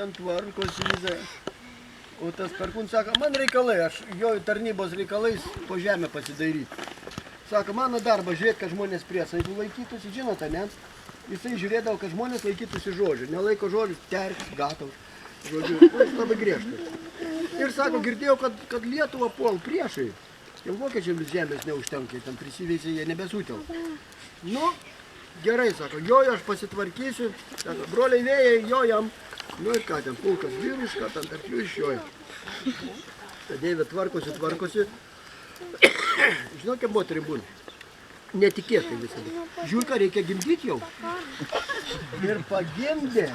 Ant tvarkosi jisai. O tas perkūnas sako, man reikalai, aš jo tarnybos reikalais po žemę pasidairyti. Sako, mano darbas žiūrėti, kad žmonės priesaikų laikytųsi, žinote, ne? Jisai žiūrėdavo, kad žmonės laikytųsi žodžių. Nelaiko žodžių, terk, gatau. Žodžiu, jis labai griežtas. Ir sako, girdėjau, kad Lietuvą puol priešai. Jau vokiečiams žemės neužtenka, ten prisiveisė, jie nebesutel. Nu, gerai, sako, jojo, aš pasitvarkysiu. Sako, broliai vėjai, jojam. Nu ir ką, ten pulkas vyriška, ten tarp jų išjoja. Ta Deivė tvarkosi. Žinau, kaip moteriai būna. Netikėtai visada. Žiūrėk, ką reikia gimdyti jau. Ir pagimdė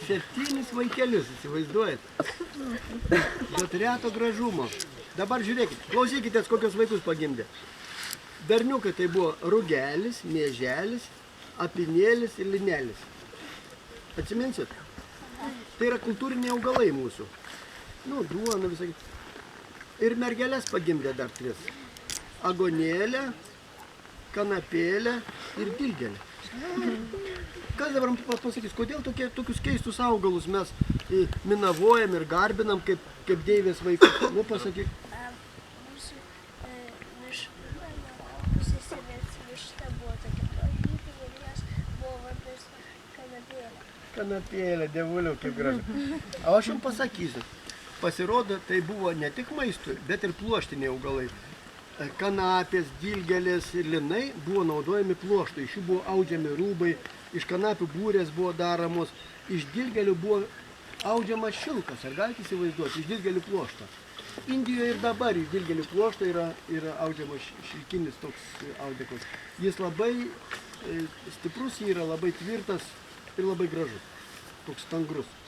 7 vaikelius, įsivaizduojat. Bet reto gražumo. Dabar žiūrėkit, klausykitės, kokius vaikus pagimdė. Berniukai tai buvo rugelis, mieželis, apinėlis ir linelis. Atsiminsit? Tai yra kultūriniai augalai mūsų. Nu, duona visai. Ir mergelės pagimdė dar 3. Agonėlę, kanapėlę ir dilgėlę. Kas dabar pasakys, kodėl tokius keistus augalus mes minavojam ir garbinam kaip Deivės vaikus? Nu, pasakyk. Mūsų pusėsėlės višta buvo tokia pažytė ir jos buvo vardas kanapėlė. Kanapėlė, dievuliau, kaip gražu. O aš jums pasakysiu, pasirodo, tai buvo ne tik maistui, bet ir pluoštiniai augalai. Kanapės, dilgėlės ir linai buvo naudojami pluoštui. Iš jų buvo audžiami rūbai, iš kanapių būrės buvo daromos, iš dilgėlių buvo audžiamas šilkas. Ar galite įsivaizduoti? Iš dilgėlių pluošto. Indijoje ir dabar iš dilgėlių pluošto yra audžiamas šilkinis toks audeklas. Jis labai stiprus yra, labai tvirtas ir labai gražus. Toks stangrus.